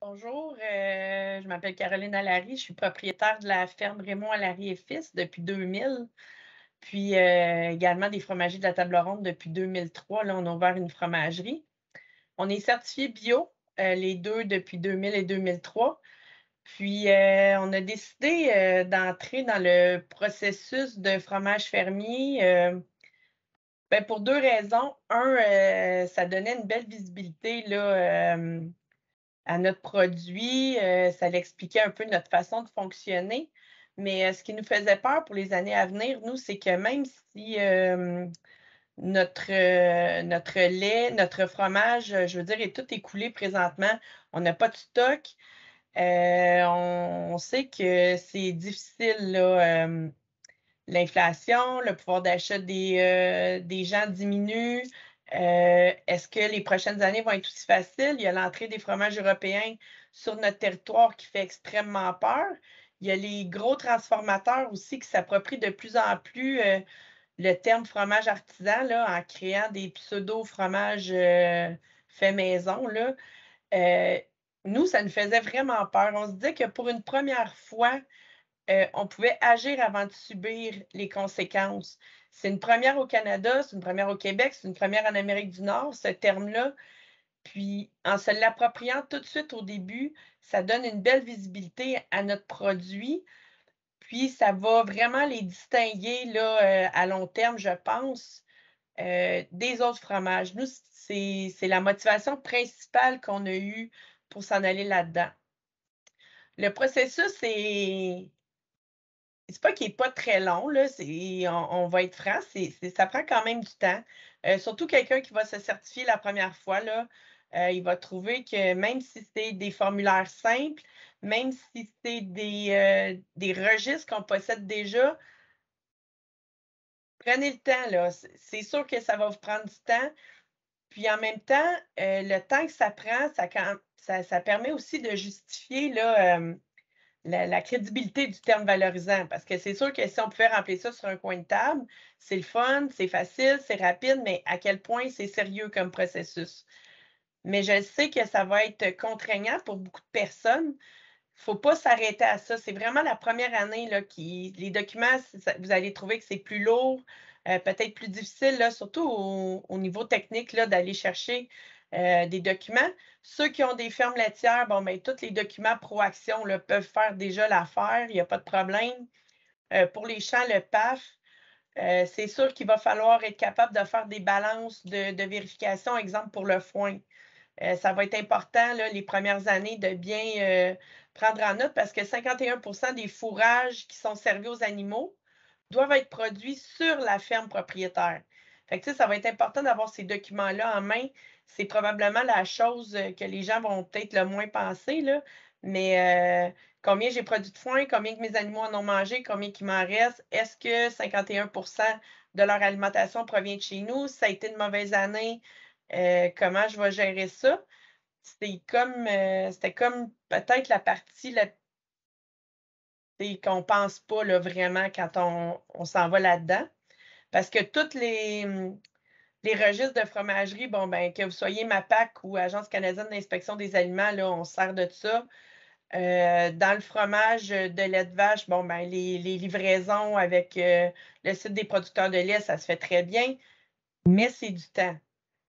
Bonjour, je m'appelle Caroline Allary, je suis propriétaire de la ferme Raymond Allary et Fils depuis 2000, puis également des fromagers de la Table Ronde depuis 2003. Là, on a ouvert une fromagerie. On est certifié bio, les 2 depuis 2000 et 2003. Puis on a décidé, d'entrer dans le processus de fromage fermier, pour 2 raisons. Ça donnait une belle visibilité là, à notre produit, ça l'expliquait un peu notre façon de fonctionner. Mais, ce qui nous faisait peur pour les années à venir, nous, c'est que même si, notre lait, notre fromage, je veux dire, est tout écoulé présentement, on n'a pas de stock, on sait que c'est difficile là, l'inflation, le pouvoir d'achat des gens diminue. Est-ce que les prochaines années vont être aussi faciles? Il y a l'entrée des fromages européens sur notre territoire qui fait extrêmement peur. Il y a les gros transformateurs aussi qui s'approprient de plus en plus, le terme fromage artisan là, en créant des pseudo-fromages, faits maison là. Heu, Nous, ça nous faisait vraiment peur. On se disait que pour une première fois, on pouvait agir avant de subir les conséquences. C'est une première au Canada, c'est une première au Québec, c'est une première en Amérique du Nord, ce terme-là. Puis en se l'appropriant tout de suite au début, ça donne une belle visibilité à notre produit, puis ça va vraiment les distinguer là, à long terme, je pense, des autres fromages. Nous, c'est la motivation principale qu'on a eue pour s'en aller là-dedans. Le processus c'est pas qu'il est pas très long, là, on va être franc, ça prend quand même du temps. Surtout quelqu'un qui va se certifier la première fois, là, il va trouver que même si c'est des formulaires simples, même si c'est des registres qu'on possède déjà, prenez le temps, là. C'est sûr que ça va vous prendre du temps. Puis en même temps, le temps que ça prend, ça permet aussi de justifier, là, la crédibilité du terme valorisant, parce que c'est sûr que si on pouvait remplir ça sur un coin de table, c'est le fun, c'est facile, c'est rapide, mais à quel point c'est sérieux comme processus? Mais je sais que ça va être contraignant pour beaucoup de personnes. Faut pas s'arrêter à ça. C'est vraiment la première année là, qui les documents, vous allez trouver que c'est plus lourd, peut-être plus difficile, là, surtout au niveau technique, là, d'aller chercher des documents. Ceux qui ont des fermes laitières, bon, ben, tous les documents Proaction là, peuvent faire déjà l'affaire, il n'y a pas de problème. Pour les champs, le PAF, c'est sûr qu'il va falloir être capable de faire des balances de vérification, exemple pour le foin. Ça va être important, là, les premières années de bien, prendre en note parce que 51 des fourrages qui sont servis aux animaux doivent être produits sur la ferme propriétaire. Fait que, tu sais, ça va être important d'avoir ces documents-là en main. C'est probablement la chose, que les gens vont peut-être le moins penser, là, mais combien j'ai produit de foin, combien que mes animaux en ont mangé, combien qu'il m'en reste? Est-ce que 51 de leur alimentation provient de chez nous? Si ça a été une mauvaise année, comment je vais gérer ça? C'était comme peut-être la partie la tu sais, qu'on pense pas là, vraiment quand on s'en va là-dedans. Parce que toutes les registres de fromagerie, bon, ben, que vous soyez MAPAC ou Agence canadienne d'inspection des aliments, là, on se sert de ça. Dans le fromage, de lait de vache, bon, ben, les livraisons avec, le site des producteurs de lait, ça se fait très bien, mais c'est du temps.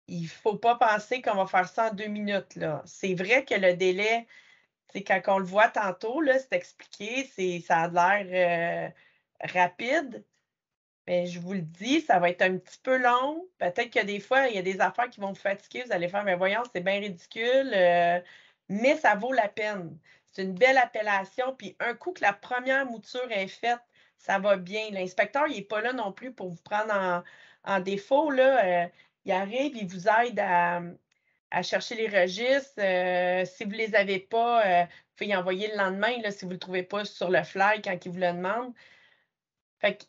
Il faut pas penser qu'on va faire ça en 2 minutes, là. C'est vrai que le délai, c'est quand on le voit tantôt, là, c'est expliqué, ça a l'air, rapide, mais je vous le dis, ça va être un petit peu long. Peut-être que des fois, il y a des affaires qui vont vous fatiguer, vous allez faire: «Mais voyons, c'est bien ridicule», mais ça vaut la peine. C'est une belle appellation, puis un coup que la première mouture est faite, ça va bien. L'inspecteur, il est pas là non plus pour vous prendre en défaut, là, il arrive, il vous aide à chercher les registres, si vous les avez pas, vous pouvez y envoyer le lendemain, là, si vous le trouvez pas sur le fly quand il vous le demande. Fait que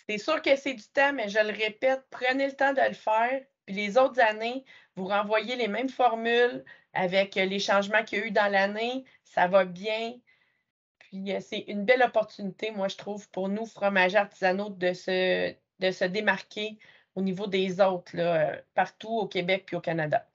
c'est sûr que c'est du temps, mais je le répète, prenez le temps de le faire, puis les autres années, vous renvoyez les mêmes formules avec, les changements qu'il y a eu dans l'année, ça va bien. Puis, c'est une belle opportunité, moi, je trouve, pour nous, fromagers artisanaux, de se démarquer au niveau des autres, là, partout au Québec puis au Canada.